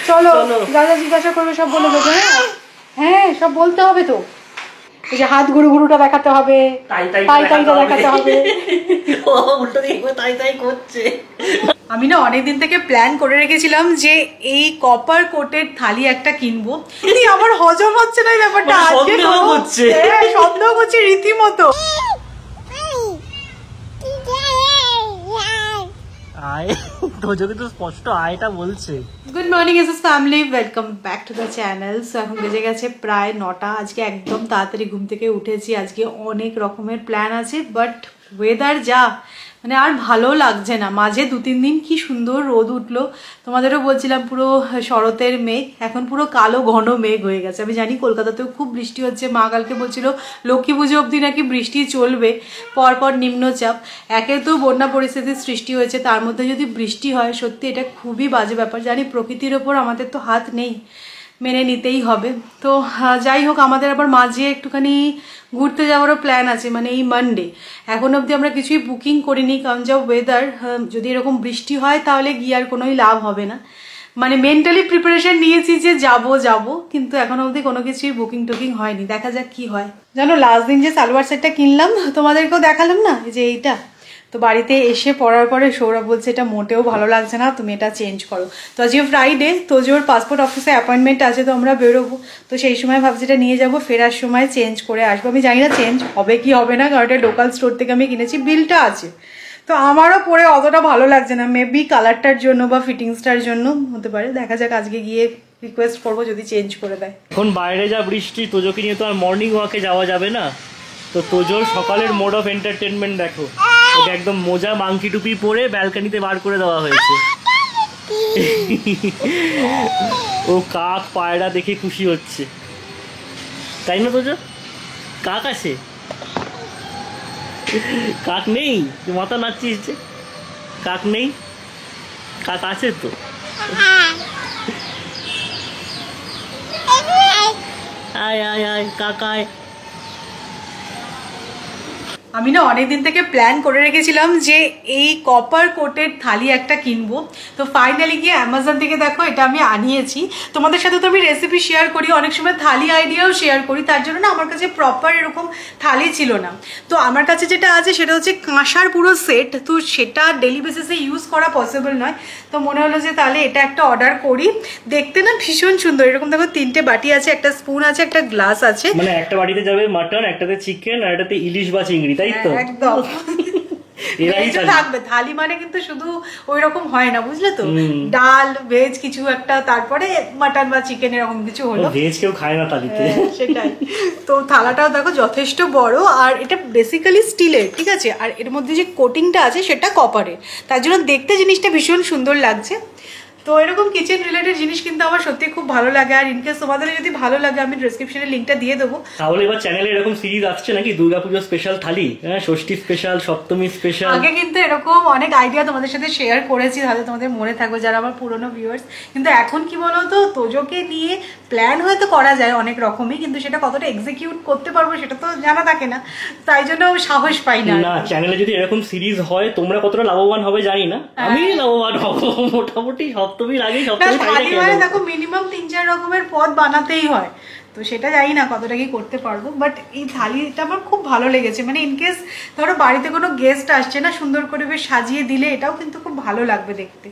চলো যা যা জিজ্ঞাসা করবে সব বলে দেবো। হ্যাঁ হ্যাঁ সব বলতে হবে তো। এই যে হাত গুরুটা দেখাতে হবে, টাইটা দেখাতে হবে। আমি না অনেকদিন থেকে প্ল্যান করে রেখেছিলাম যে এই কপার কোটের থালি একটা কিনবো। আমার হজম হচ্ছে না এই ব্যাপারটা। আজকে সন্দেহ করছে রীতিমতো। Good morning SS family, welcome back to the channel. So এখন বেজে গেছে প্রায় 9টা। আজকে একদম তাড়াতাড়ি ঘুম থেকে উঠেছি। আজকে অনেক রকমের প্ল্যান আছে, বাট ওয়েদার যা মানে আর ভালো লাগছে না। মাঝে 2-3 দিন কি সুন্দর রোদ উঠলো, তোমাদেরও বলছিলাম পুরো শরতের মেঘ, এখন পুরো কালো ঘন মেঘ হয়ে গেছে। আমি জানি কলকাতাতেও খুব বৃষ্টি হচ্ছে, মা কালকে বলছিল লক্ষ্মী পুজো অবধি নাকি বৃষ্টি চলবে, পরপর নিম্নচাপ। একে তো বন্যা পরিস্থিতির সৃষ্টি হয়েছে, তার মধ্যে যদি বৃষ্টি হয় সত্যি এটা খুবই বাজে ব্যাপার। জানি প্রকৃতির ওপর আমাদের তো হাত নেই, মেনে নিতেই হবে। তো যাই হোক, আমাদের আবার মাঝে একটুখানি ঘুরতে যাওয়ারও প্ল্যান আছে, মানে এই মানডে। এখন অবধি আমরা কিছুই বুকিং করিনি, কারণ যা ওয়েদার, যদি এরকম বৃষ্টি হয় তাহলে গিয়ে আর কোনোই লাভ হবে না। মানে মেন্টালি প্রিপারেশন নিয়েছি যে যাব, কিন্তু এখন অবধি কোনো কিছুই বুকিং টুকিং হয়নি। দেখা যাক কি হয়। জানো লাস্ট দিন যে সালোয়ার সেটটা কিনলাম, তোমাদেরকেও দেখালাম না, এই যে এইটা, তো বাড়িতে এসে পড়ার পরে সৌরভ বলছে এটা মোটেও ভালো লাগছে না, তুমি এটা চেঞ্জ করো। তো আজকে ফ্রাইডে, তোজোর পাসপোর্ট অফিসে অ্যাপয়েন্টমেন্ট আছে, তো আমরা বেরোবো। তো সেই সময় ভাবছি এটা নিয়ে যাবো, ফেরার সময় চেঞ্জ করে আসবো। আমি জানি না চেঞ্জ হবে কি হবে না, কারণ এটা লোকাল স্টোর থেকে আমি কিনেছি, বিলটা আছে। তো আমারও পরে অতটা ভালো লাগছে না, মেবি কালারটার জন্য বা ফিটিংসটার জন্য হতে পারে। দেখা যাক, আজকে গিয়ে রিকোয়েস্ট করবো যদি চেঞ্জ করে দেয়। এখন বাইরে যা বৃষ্টি, তোজোকে নিয়ে তো আর মর্নিং ওয়াকে যাওয়া যাবে না। তো তোজোর সকালের মোড অফ এন্টারটেনমেন্ট দেখো, ওকে একদম মোজা মাংকি টুপি পরে ব্যালকনিতে বার করে দেওয়া হয়েছে। ও কাক পায়রা দেখে খুশি হচ্ছে, তাই না তোজো? কাক আছে? কাক নেই? মাথা নাচছিস যে? কাক নেই, কাক আছে তো। আয় আয় আয় কাক আয়। আমি না অনেকদিন থেকে প্ল্যান করে রেখেছিলাম যে এই কপার কোটের থালি একটা কিনবো। তো ফাইনালি গিয়ে অ্যামাজন থেকে দেখো এটা আমি আনিয়েছি। তোমাদের সাথে তো আমি রেসিপি শেয়ার করি, অনেক সময় থালি আইডিয়াও শেয়ার করি, তার জন্য না আমার কাছে প্রপার এরকম থালি ছিল না। তো আমার কাছে যেটা আছে সেটা হচ্ছে কাঁসার পুরো সেট, তো সেটা ডেলি বেসিসে ইউজ করা পসিবল নয়। তো মনে হলো যে তাহলে এটা একটা অর্ডার করি। দেখতে না ভীষণ সুন্দর, এরকম দেখো 3টে বাটি আছে, একটা স্পুন আছে, একটা গ্লাস আছে। মানে একটা বাটিতে যাবে মাটন, একটাতে চিকেন, আর একটাতে ইলিশ বা চিংড়ি, তাই তো? একদম থাকবে থালি, মানে কিন্তু শুধু ওই রকম হয় না, বুঝলে তো? ডাল ভেজ কিছু একটা, তারপরে মাটন বা চিকেন এরকম কিছু হলো। ভেজ কেউ খায় না থালিতে, সেটাই। তো থালাটাও দেখো যথেষ্ট বড়, আর এটা বেসিক্যালি স্টিলের, ঠিক আছে? আর এর মধ্যে যে কোটিংটা আছে সেটা কপারের, তার জন্য দেখতে জিনিসটা ভীষণ সুন্দর লাগছে। তো এরকম কিচেন রিলেটেড জিনিস কিন্তু আমার সত্যি খুব ভালো লাগে। আর ইনকেস তোমাদের যদি ভালো লাগে আমি ডেসক্রিপশনে লিংকটা দিয়ে দেবো। তাহলে এবার চ্যানেলে এরকম সিরিজ আসছে নাকি, দুর্গাপুজো স্পেশাল থালি, হ্যাঁ, ষষ্ঠী স্পেশাল, সপ্তমী স্পেশাল। আগে কিন্তু এরকম অনেক আইডিয়া তোমাদের সাথে শেয়ার করেছি, তাহলে তোমাদের মনে থাকবে যারা আমার পুরনো ভিউয়ার্স। কিন্তু এখন কি বলতো, তোজোকে নিয়ে প্ল্যান হয়তো করা যায় অনেক রকমই, কিন্তু সেটা কতটা এক্সিকিউট করতে পারবো সেটা তো জানা থাকে না, তাই জন্য সাহস পাই না। না, চ্যানেলে যদি এরকম সিরিজ হয় তোমরা কতটা লাভবান হবে জানি না, আমি লাভবান হবো মোটামুটি। সপ্তমীর আগে দেখো মিনিমাম 3-4 রকমের পদ বানাতেই হয়, তো সেটা জানি না কতটা কি করতে পারবো। বাট এই থালিটা আমার খুব ভালো লেগেছে, মানে ইনকেস ধরো বাড়িতে কোনো গেস্ট আসছে না, সুন্দর করে বেশ সাজিয়ে দিলে এটাও কিন্তু খুব ভালো লাগবে দেখতে।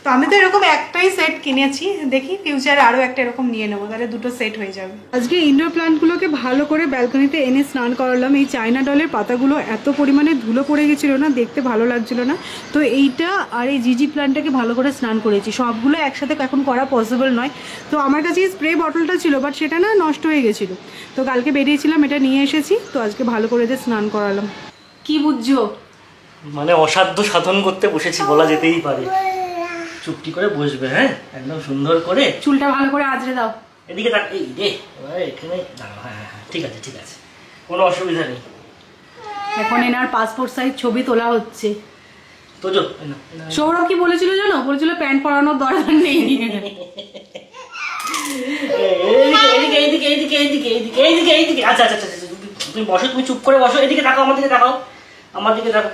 তো আমি তো এরকম একটাই সেট কিনেছি, দেখি ফিউচারে আরও একটা এরকম নিয়ে নেবো, তাহলে 2টো সেট হয়ে যাবে। আজকে ইনডোর প্ল্যান্টগুলোকে ভালো করে ব্যালকনিতে এনে স্নান করালাম। এই চায়না ডলের পাতাগুলো এত পরিমাণে ধুলো পড়ে গেছিলো না, দেখতে ভালো লাগছিল না। তো এইটা আর এই জিজি প্ল্যান্টটাকে ভালো করে স্নান করেছি। সবগুলো একসাথে এখন করা পসিবল নয়। তো আমার কাছে এই স্প্রে বটলটা ছিল, বাট সেটা না নষ্ট হয়ে গেছিলো, তো কালকে বেরিয়েছিলাম এটা নিয়ে এসেছি। তো আজকে ভালো করে এদের স্নান করালাম। কি বুঝছো? মানে অসাধ্য সাধন করতে বসেছি বলা যেতেই পারে। চুপটি করে বসবে, হ্যাঁ, একদম সুন্দর করে চুলটা ভালো করে আঁচড়ে দাও। এদিকে তাক, এই রে এখানে দাঁড়াও। হ্যাঁ হ্যাঁ ঠিক আছে ঠিক আছে, কোনো অসুবিধা নেই। এখন এনার পাসপোর্ট সাইজ ছবি তোলা হচ্ছে। তোজো সৌরভ কি বলেছিল জানো? বলেছিল প্যান্ট পরানোর দরকার নেই। আচ্ছা আচ্ছা আচ্ছা, তুমি বসো, তুমি চুপ করে বসো, এদিকে তাকাও, আমার দিকে তাকাও, আমার দিকে তাকাও।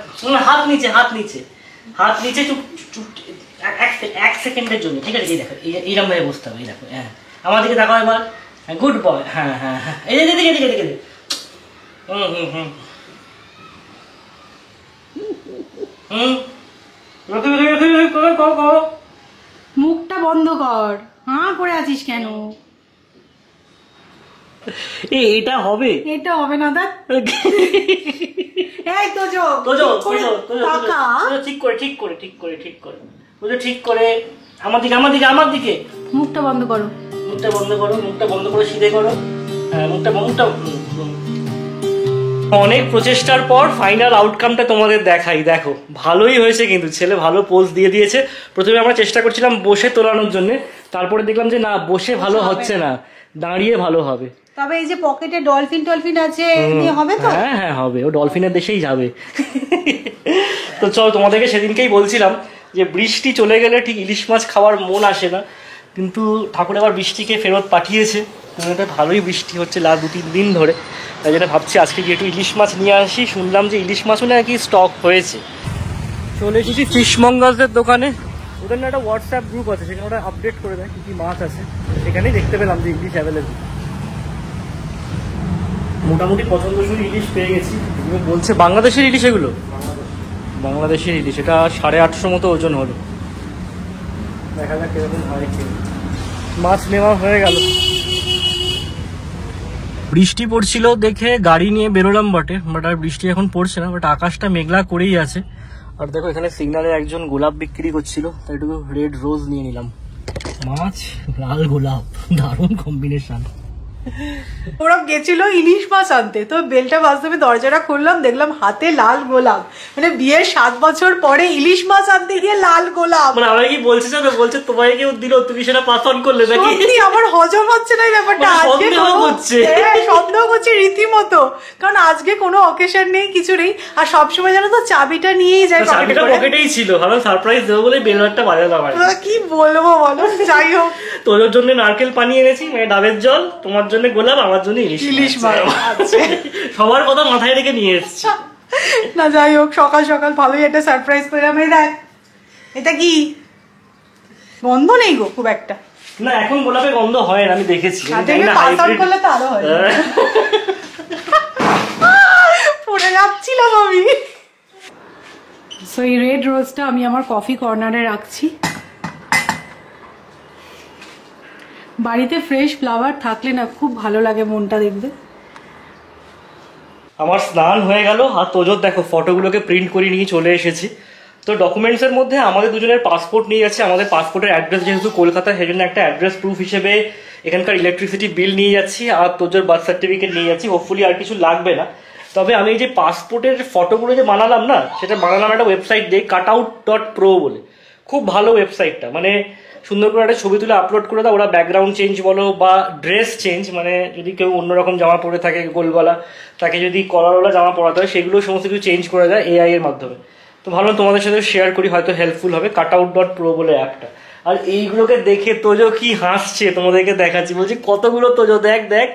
হাত নিচে, হাত নিচে, হাত নিচে, চুপ চুপ, এক সেকেন্ডের জন্য, ঠিক আছে? এই দেখো, এইরকম ভাবে বসতে হবে। এই দেখো, হ্যাঁ আমার দিকে তাকাও এবার। Good boy. হ্যাঁ হ্যাঁ হ্যাঁ, এই দিকে দিকে দিকে দিকে। মুখটা বন্ধ কর, হ্যাঁ করে আছিস কেন? এটা হবে, এটা হবে না দেখ। এই তোজো ঠিক করে ঠিক করে ঠিক করে ঠিক করে ঠিক করে আমার দিকে আমার দিকে আমার দিকে। মুখটা বন্ধ করো, মুখটা বন্ধ করো, মুখটা বন্ধ করে সিধে করো। হ্যাঁ মুখটা মুখটা। অনেক প্রচেষ্টার পর ফাইনাল আউটকামটা তোমাদের দেখাই। দেখো ভালোই হয়েছে কিন্তু, ছেলে ভালো পোজ দিয়ে দিয়েছে। প্রথমে আমরা চেষ্টা করছিলাম বসে তোলানোর জন্য, তারপরে দেখলাম যে না, বসে ভালো হচ্ছে না, দাঁড়িয়ে ভালো হবে। তবে এই যে পকেটে ডলফিন টলফিন আছে, দিয়ে হবে তো? হ্যাঁ হ্যাঁ হবে, ও ডলফিনের দেশেই যাবে। তো চল, তোমাদেরকে সেদিনকেই বলছিলাম যে বৃষ্টি চলে গেলে ঠিক ইলিশ মাছ খাওয়ার মন আসে না, কিন্তু ঠাকুর আবার বৃষ্টিকে ফেরত পাঠিয়েছে। এটা ভালোই বৃষ্টি হচ্ছে লাস্ট 2-3 দিন ধরে, তাই জন্য ভাবছি আজকে গিয়ে একটু ইলিশ মাছ নিয়ে আসি। শুনলাম যে ইলিশ মাছও নাকি স্টক হয়েছে। চলে এসেছি ফিশমঙ্গাসদের দোকানে। ওদের না একটা হোয়াটসঅ্যাপ গ্রুপ আছে, সেখানে ওরা আপডেট করে দেয় কী কী মাছ আছে। এখানেই দেখতে পেলাম যে ইলিশ অ্যাভেলেবেল। মোটামুটি পছন্দসই ইলিশ পেয়ে গেছি। বলছে বাংলাদেশের ইলিশ, এগুলো বাংলাদেশের ইলিশ। এটা 850 মতো ওজন হলো। দেখা যাক কিরকম হয়। মাছ নেওয়া হয়ে গেল। বৃষ্টি পড়ছিল দেখে গাড়ি নিয়ে বেরোলাম বটে, বাট আর বৃষ্টি এখন পড়ছে না, বাট আকাশটা মেঘলা করেই আছে। আর দেখো এখানে সিগনালে একজন গোলাপ বিক্রি করছিল, তাই একটু রেড রোজ নিয়ে নিলাম। মাছ লাল গোলাপ, দারুণ কম্বিনেশন। ওরা গেছিল ইলিশ মাছ আনতে, তো বেলটা বাজতে আমি দরজাটা খুললাম, দেখলাম হাতে লাল গোলাপ। মানে বিয়ের 7 বছর পরে ইলিশ মাছ আনতে গিয়ে লাল গোলাপ। মানে আমাকে কি বলছে জানো, বলছে তোমায় কেউ দিল, তুমি সেটা পাস অন করলে নাকি? সত্যি আমার হজম হচ্ছে না এই ব্যাপারটা। আজকে সন্দেহ করছে রীতিমতো, কারণ আজকে কোনো অকেশন নেই, কিছু নেই। আর সবসময় জানো তো চাবিটা নিয়েই যায়, চাবিটা পকেটেই ছিল, ভালো সারপ্রাইজ দেবো বলে বেলটা বাজালাম। কি বলবো বলো। যাই হোক, তোর জন্য নারকেল পানি এনেছি, মানে ডাবের জল, তোমার জন্য গোলাপ, আমার জন্য ইলিশ মাছ। সবার কথা মাথায় রেখে নিয়ে এসেছি। না যাই হোক, সকাল সকাল ভালোই একটা সারপ্রাইজ পেলাম। এই দেখ, এটা কি গন্ধ নেই গো খুব একটা। না এখন গোলাপে গন্ধ হয় না, আমি দেখেছি। করলে তো আরো হয়। পড়ে যাচ্ছিলাম আমি। সো এই রেড রোজটা আমি আমার কফি কর্নারে রাখছি। বাড়িতে ফ্রেশ ফ্লাওয়ার থাকলে না খুব ভালো লাগে মনটা, দেখবে। আমার স্নান হয়ে গেল, আর তোজোর দেখো ফটোগুলোকে প্রিন্ট করে নিয়ে চলে এসেছি। তো ডকুমেন্টসের মধ্যে আমাদের দুজনের পাসপোর্ট নিয়ে যাচ্ছে। আমাদের পাসপোর্টের অ্যাড্রেস যেহেতু কলকাতা, সেই জন্য একটা অ্যাড্রেস প্রুফ হিসেবে এখানকার ইলেকট্রিসিটি বিল নিয়ে যাচ্ছি, আর তোজোর বার্থ সার্টিফিকেট নিয়ে যাচ্ছি। হোপফুলি আর কিছু লাগবে না। তবে আমি এই যে পাসপোর্টের ফটোগুলো যে বানালাম না, সেটা বানালাম একটা ওয়েবসাইট দিয়ে, cutout.pro বলে। খুব ভালো ওয়েবসাইটটা, মানে সুন্দর করে একটা ছবি তুলে আপলোড করে দাও, ওরা ব্যাকগ্রাউন্ড চেঞ্জ বলো বা ড্রেস চেঞ্জ, মানে যদি কেউ অন্যরকম জামা পরে থাকে গোলগলা, তাকে যদি কলারওয়ালা জামা পরাতে হয়, সেগুলো সমস্ত কিছু চেঞ্জ করে দেয় AI এর মাধ্যমে। তো ভালো, তোমাদের সাথে শেয়ার করি, হয়তো হেল্পফুল হবে। cutout.pro বলে অ্যাপটা। আর এইগুলোকে দেখে তোজো কি হাসছে, তোমাদেরকে দেখাচ্ছি। বলছি কতগুলো তোজো, দেখ দেখ,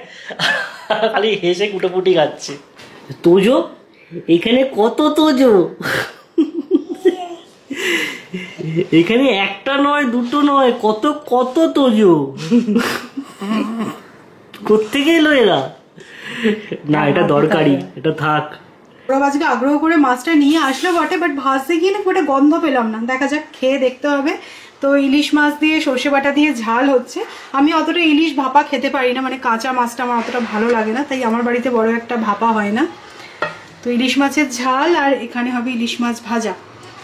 খালি হেসে কুটোপুটি খাচ্ছে। তোজো এখানে কত তোজো, এখানে একটা নয়, দুটো নয়, কত কত তোজো। কোত্থেকে এলো এরা? না এটা দরকারি, এটা থাক। ওরা আজকে আগ্রহ করে মাছটা নিয়ে আসলো বটে, বাট ভাজতে গিয়ে না ওটা গন্ধ পেলাম না। দেখা যাক, খেয়ে দেখতে হবে। তো ইলিশ মাছ দিয়ে সর্ষে বাটা দিয়ে ঝাল হচ্ছে। আমি অতটা ইলিশ ভাপা খেতে পারি না, মানে কাঁচা মাছটা আমার অতটা ভালো লাগে না, তাই আমার বাড়িতে বড় একটা ভাপা হয় না। তো ইলিশ মাছের ঝাল, আর এখানে হবে ইলিশ মাছ ভাজা।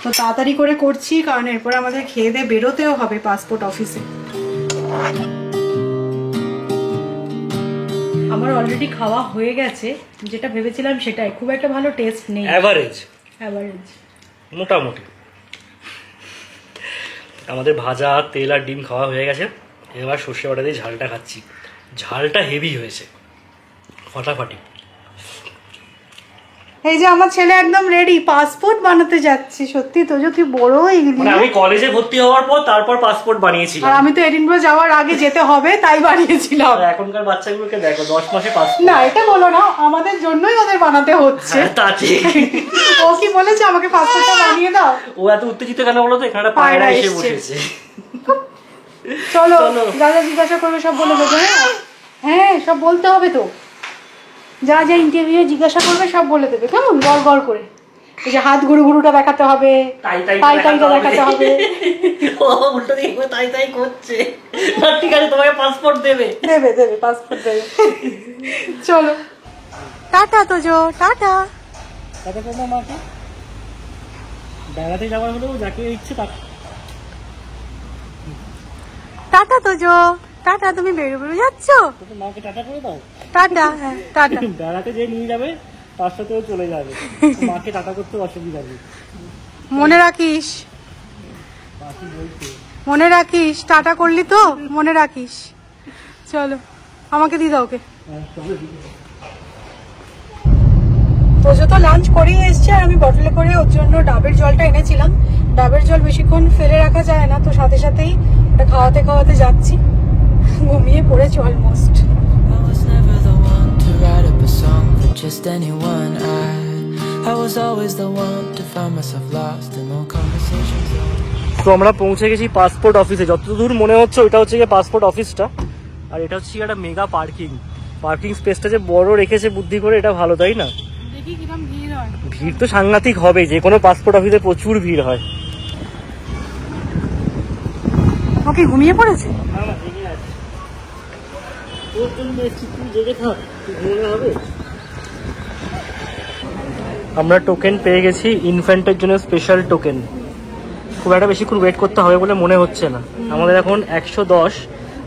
তো তাড়াতাড়ি করে করছি, কারণ এরপরে আমাদের খেয়ে দিয়ে বেরোতেও হবে পাসপোর্ট অফিসে। আমার অলরেডি খাওয়া হয়ে গেছে, যেটা ভেবেছিলাম সেটাই, খুব একটা ভালো টেস্ট নেই, অ্যাভারেজ মোটামুটি। আমাদের ভাজা তেল আর ডিম খাওয়া হয়ে গেছে। এবার সর্ষে বাটা দিয়ে ঝালটা খাচ্ছি। ঝালটা হেভি হয়েছে, ফাটাফাটি। এই যে আমার ছেলে একদম রেডি, পাসপোর্ট বানাতে যাচ্ছে। সত্যি তো তুই বড় হয়ে গেলি। মানে আমি কলেজে ভর্তি হওয়ার পর তারপর পাসপোর্ট বানিয়েছিলাম। আর আমি তো এডিনবরা যাওয়ার আগে যেতে হবে তাই বানিয়েছিলাম। এখনকার বাচ্চাগুলোকে দেখো 10 মাসে পাসপোর্ট। না এটা বলো না, আমাদের জন্যই ওদের বানাতে হচ্ছে। তা ঠিক। ও কি বলেছে আমাকে পাসপোর্টটা বানিয়ে দাও? ও এত উত্তেজিত কেন বলো তো? এখানে পায়রা এসে বসেছে। চলো যা যা জিজ্ঞাসা করবে সব বলে দেবো। হ্যাঁ সব বলতে হবে তো, যা যা ইন্টারভিউ জিজ্ঞাসা করবে সব বলে দেবে, কেমন গড় গড় করে। এই যে হাত গুরুটা দেখাতে হবে, তাইটা দেখাতে হবে। ও উল্টো দিকে তাই করছে। ঠিক আছে, তোমাকে পাসপোর্ট দেবে পাসপোর্ট দেবে। চলো টাটা তোজো, টাটা। টাটা করবো মাকে, বেড়াতে যাওয়ার হলেও যাকে ইচ্ছে তাকে। Tata Tojo, tata. তুমি বেরো যাচ্ছ? মাকে টাটা করে দাও। টাটা। হ্যাঁ টাটা। বেড়াতে যে নিয়ে যাবে তার সাথেও চলে যাবে, মাকে টাটা করতে অসুবিধা নেই। মনে রাখিস টাটা করলি তো, মনে রাখিস। চলো আমাকে দিয়ে দাও ওকে। তোজো তো লাঞ্চ করেই এসছে, আর আমি বটলে করে ওর জন্য ডাবের জলটা এনেছিলাম। ডাবের জল বেশিক্ষণ ফেলে রাখা যায় না, তো সাথে সাথেই ওটা খাওয়াতে খাওয়াতে যাচ্ছি। ঘুমিয়ে পড়েছি almost. Just anyone, I was always the one to find myself lost in all conversations. তো আমরা পৌঁছে গেছি পাসপোর্ট অফিসে। যতদূর মনে হচ্ছে ওইটা হচ্ছে গিয়ে পাসপোর্ট অফিসটা, আর এটা হচ্ছে একটা মেগা পার্কিং স্পেসটা যে বড় রেখেছে বুদ্ধি করে, এটা ভালো তাই না? দেখি কিরকম ভিড় হয়। ভিড় তো সাংঘাতিক হবে, যে কোনো পাসপোর্ট অফিসে প্রচুর ভিড় হয়। ওকে ঘুমিয়ে পড়েছে। আমরা টোকেন পেয়ে গেছি, ইনফ্যান্টের জন্য স্পেশাল টোকেন। খুব একটা বেশিক্ষণ ওয়েট করতে হবে বলে মনে হচ্ছে না। আমাদের এখন 110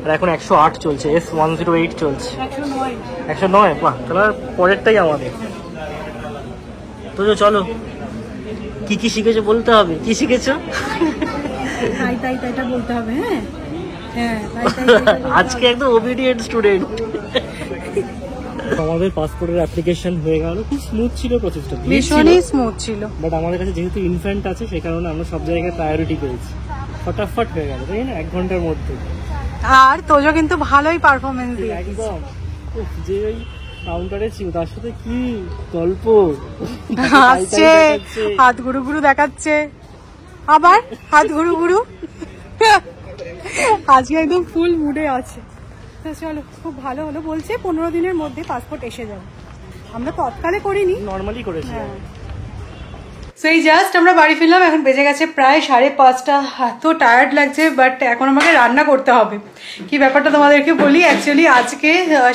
আর এখন 108 চলছে, S108 চলছে। 109। বাহ, তাহলে পরেরটাই আমাদের। তো চলো, কি শিখেছো বলতে হবে। কি শিখেছো? তাইটা বলতে হবে। হ্যাঁ আজকে একদম ওবিডিয়েন্ট স্টুডেন্ট। আমাদের পাসপোর্টের অ্যাপ্লিকেশন হয়ে গেল, খুব স্মুথ ছিল প্রসেসটা, ভীষণই স্মুথ ছিল। বাট আমাদের কাছে যেহেতু ইনফ্যান্ট আছে সে কারণে আমরা সব জায়গায় প্রায়োরিটি পেয়েছি। ফটাফট হয়ে গেল তাই না, 1 ঘন্টার মধ্যে। আর তোজো কিন্তু ভালোই পারফরমেন্স দিয়েছে একদম। যে ওই কাউন্টারে ছিল তার সাথে কি গল্প, হাসছে, হাত গুরু দেখাচ্ছে, আবার হাত গুরু। আজকে একদম ফুল মুডে আছে। তো চলো, খুব ভালো হলো। বলছে 15 দিনের মধ্যে পাসপোর্ট এসে যাবে। আমরা তৎকালে করিনি, নর্মালি করেছি। সেই জাস্ট আমরা বাড়ি ফিরলাম। এখন বেজে গেছে প্রায় 5:30। এত টায়ার্ড লাগছে, বাট এখন আমাকে রান্না করতে হবে। কি ব্যাপারটা তোমাদেরকে বলি। অ্যাকচুয়ালি আজকে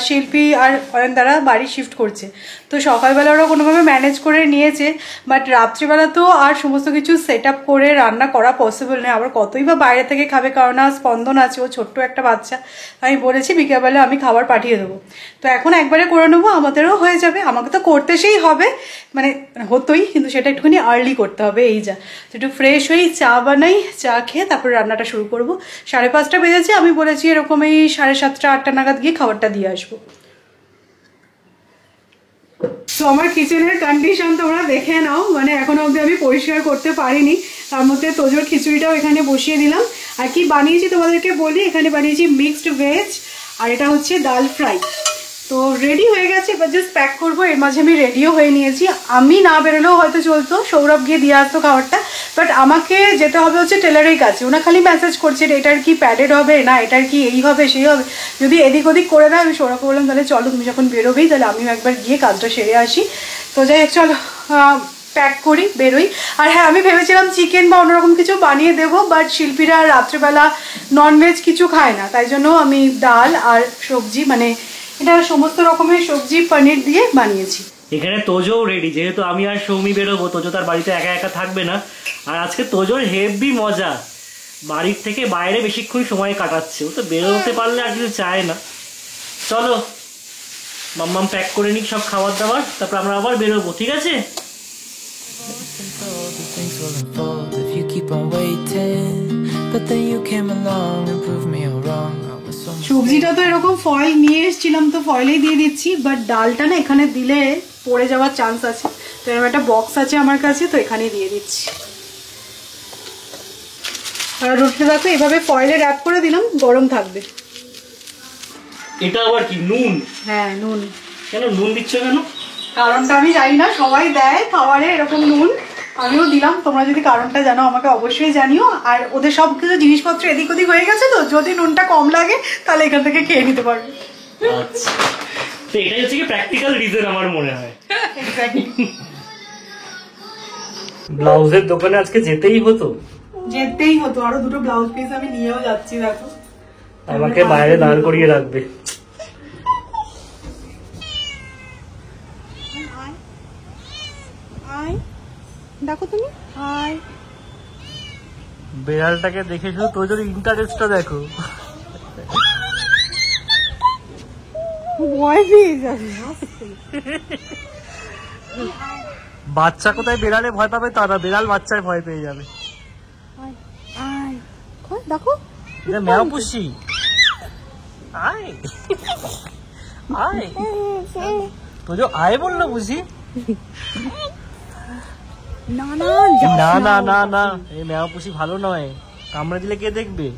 শিল্পী আর অয়নদারা বাড়ি শিফট করছে, তো সকালবেলা ওরা কোনোভাবে ম্যানেজ করে নিয়েছে, বাট রাত্রিবেলা তো আর সমস্ত কিছু সেট আপ করে রান্না করা পসিবল নয়। আবার কতই বা বাইরে থেকে খাবে, কারণ স্পন্দন আছে, ও ছোট্ট একটা বাচ্চা। আমি বলেছি বিকেলবেলা আমি খাবার পাঠিয়ে দেবো। তো এখন একবারে করে নেবো, আমাদেরও হয়ে যাবে। আমাকে তো করতে সেই হবে, মানে হতোই, কিন্তু সেটা একটুখানি আর্লি করতে হবে। এই যা একটু ফ্রেশ হয়ে চা বানাই, চা খেয়ে তারপরে রান্নাটা শুরু করবো। 5:30 বেজেছে। আমি বলেছি এরকম এই 7:30 8টা নাগাদ গিয়ে খাবারটা দিয়ে আসবো। তো আমার কিচেনের কন্ডিশন তোমরা দেখে নাও, মানে এখনো অবধি আমি পরিষ্কার করতে পারিনি। তার মধ্যে তোজোর খিচুড়িটাও এখানে বসিয়ে দিলাম। আর কি বানিয়েছি তোমাদেরকে বলি, এখানে বানিয়েছি মিক্সড ভেজ, আর এটা হচ্ছে ডাল ফ্রাই। তো রেডি হয়ে গেছে, এবার জাস্ট প্যাক করবো। এর মাঝে আমি রেডিও হয়ে নিয়েছি। আমি না বেরোলেও হয়তো চলতো, সৌরভ গিয়ে দিয়ে আসতো খাবারটা, বাট আমাকে যেতে হবে হচ্ছে টেলারের কাছে। ওনা খালি মেসেজ করছে এটার কি প্যাডেড হবে, না এটার কি এই হবে সেই হবে, যদি এদিক ওদিক করে দেয়। আমি সৌরভকে বললাম তাহলে চলো তুমি যখন বেরোবেই তাহলে আমিও একবার গিয়ে কাজটা সেরে আসি। তো যাই হোক চলো প্যাক করি, বেরোই। আর হ্যাঁ, আমি ভেবেছিলাম চিকেন বা অন্যরকম কিছু বানিয়ে দেবো, বাট শিল্পীরা রাত্রেবেলা ননভেজ কিছু খায় না, তাই জন্য আমি ডাল আর সবজি, মানে এটা সমস্ত রকমের সবজি পনির দিয়ে বানিয়েছি। এখানে তোজো রেডি, যেহেতু আমি আর সৌমি বেরোবো, তোজো তার বাড়িতে একা একা থাকবে না। আর আজকে তোজোর হেভি মজা, বাড়ির থেকে বাইরে বেশিক্ষণ সময় কাটাচ্ছে। ও তো বেরোতে পারলে আর কিছু চায় না। চলো মাম্মাম প্যাক করে নিক সব খাবার দাবার, তারপর আমরা আবার বেরোবো, ঠিক আছে? সবজিটা তো এরকম ফয়েল নিয়ে এসেছিলাম, তো ফয়েলেই দিয়ে দিচ্ছি, বাট ডালটা না এখানে দিলে পড়ে যাওয়ার চান্স আছে, তো এরকম একটা বক্স আছে আমার কাছে, তো এখানেই দিয়ে দিচ্ছি। আর রুটিটা দেখো এইভাবে ফয়েলে র্যাপ করে দিলাম, গরম থাকবে। এটা আবার কি নুন? হ্যাঁ নুন। কেন নুন দিচ্ছ কেন? কারণটা আমি জানি না, সবাই দেয় খাবারে এরকম নুন, আমিও দিলাম। তোমরা যদি কারণটা জানো আমাকে অবশ্যই জানিও। আর ওদের সব কিছু জিনিসপত্র এদিক ওদিক হয়ে গেছে, তো যদি নুনটা কম লাগে তাহলে এখান থেকে খেয়ে নিতে পারবে। আচ্ছা, তো এটাই হচ্ছে কি প্র্যাকটিক্যাল রিজন আমার মনে হয়। ব্লাউজের দোকানে আজকে যেতেই হতো। আরো দুটো ব্লাউজ পিস আমি নিয়েও যাচ্ছি। দেখো আমাকে বাইরে দাঁড় করিয়ে রাখবে। দেখো তুমি বেড়ালটাকে দেখে শুধু তোর যদি ইন্টারেস্টটা দেখো। বাচ্চা কোথায় বেড়ালে ভয় পাবে তা না, বেড়াল বাচ্চায় ভয় পেয়ে যাবে। দেখো এটা ম্যাও পুষি। আয় আয়, তো আয় বললো বুঝি। না না না না না, এই ম্যাও পুষি ভালো নয়, কামড়ে দিলে কে দেখবে?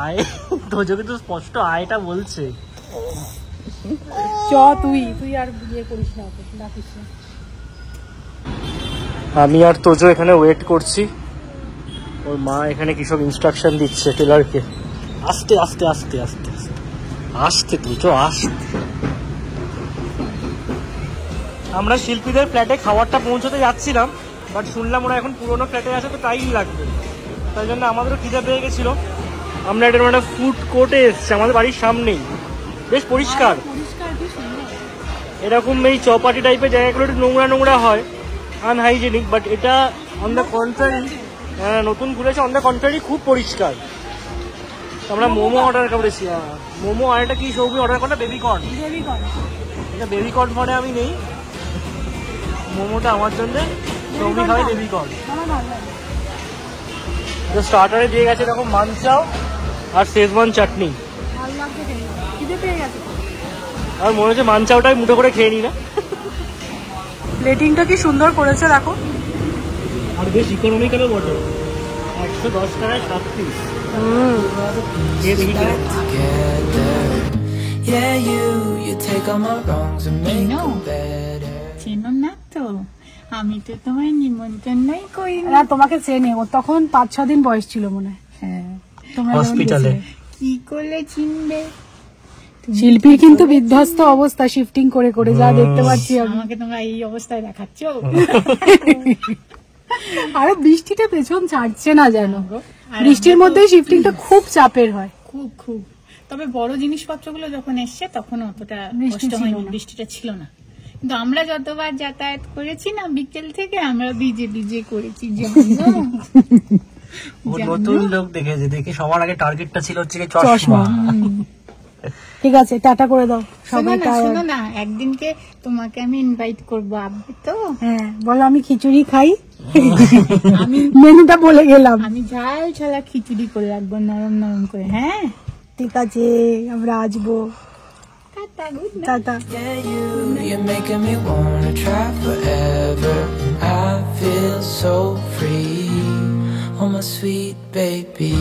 আয়, তোজো কিন্তু স্পষ্ট আয়টা বলছে। তুই আর বিয়ে করিস না, ডাকিস না। আমি আর তোজো এখানে ওয়েট করছি, ওর মা এখানে কি সব ইনস্ট্রাকশন দিচ্ছে টেলারকে। আস্তে আস্তে আস্তে আস্তে আস্তে তোজো আস্তে। আমরা শিল্পীদের ফ্ল্যাটে খাবারটা পৌঁছতে যাচ্ছিলাম, বাট শুনলাম ওরা এখন পুরোনো ফ্ল্যাটে আছে, তো টাইম লাগবে। তাই জন্য আমাদেরও খিদে পেয়ে গেছিল। আমরা এটা একটা ফুড কোর্টে এসেছি, আমাদের বাড়ির সামনেই, বেশ পরিষ্কার। এরকম এই চপাটি টাইপের জায়গাগুলো একটু নোংরা নোংরা হয়, আনহাইজেনিক, বাট এটা অন দ্য কন্ট্রারি, নতুন খুলেছে, অন দ্য কন্ট্রারি খুব পরিষ্কার। আমরা মোমো অর্ডার করেছি। মোমো আর এটা কি সৌমি অর্ডার করা? বেবিকর্ন। এটা বেবিকর্ন ফোনে আমি নেই, মোমোটা আমার জন্য, সৌমি খাবে বেবিকর্ন। তো স্টার্টারে দিয়ে গেছে এরকম মানচাও আর শেজওয়ান চাটনি। আর মনে হচ্ছে মানচাওটাই মুঠো করে খেয়ে নি না। প্লেটিংটা কি সুন্দর করেছে দেখো, আর বেশ ইকোনমিক্যালও বটে, 110 টাকায় 7 piece. Yeah, you take all my wrongs and make them better. চেনো না তো, আমি তো তোমায় নিমন্ত্রণই করি না। তোমাকে চেনে, ও তখন 5-6 দিন বয়স ছিল মনে হয়। হ্যাঁ, তোমরা হসপিটালে কি করলে চিনবে? শিল্পীর কিন্তু বিধ্বস্ত অবস্থা, শিফটিং করে করে যা দেখতে পাচ্ছি। আমাকে তোমরা এই অবস্থায় দেখাচ্ছ। আরে বৃষ্টিটা পেছন ছাড়ছে না যেন, বৃষ্টির মধ্যে শিফটিংটা খুব চাপের হয়। খুব খুব। তবে বড় জিনিসপত্রগুলো যখন এসছে তখন অতটা বৃষ্টি কষ্ট ছিল হয়নি, না। বৃষ্টিটা ছিল না। কিন্তু আমরা যতবার যাতায়াত করেছি না বিকেল থেকে, আমরা ভিজে ভিজে করেছি। নতুন লোক দেখেছে, দেখে সবার আগে টার্গেটটা ছিল হচ্ছে চশমা। ঠিক আছে, টাটা করে দাও সবাই। শোনো না, একদিনকে তোমাকে আমি ইনভাইট করবো, আসবে তো? হ্যাঁ বলো, আমি খিচুড়ি খাই। আমি মেনুটা বলে গেলাম, আমি ঝাল ছাড়া খিচুড়ি করে রাখবো, নরম নরম করে। হ্যাঁ ঠিক আছে, আমরা আসবো। Tata. Yeah, you're making me wanna try forever. I feel so free, oh my sweet baby.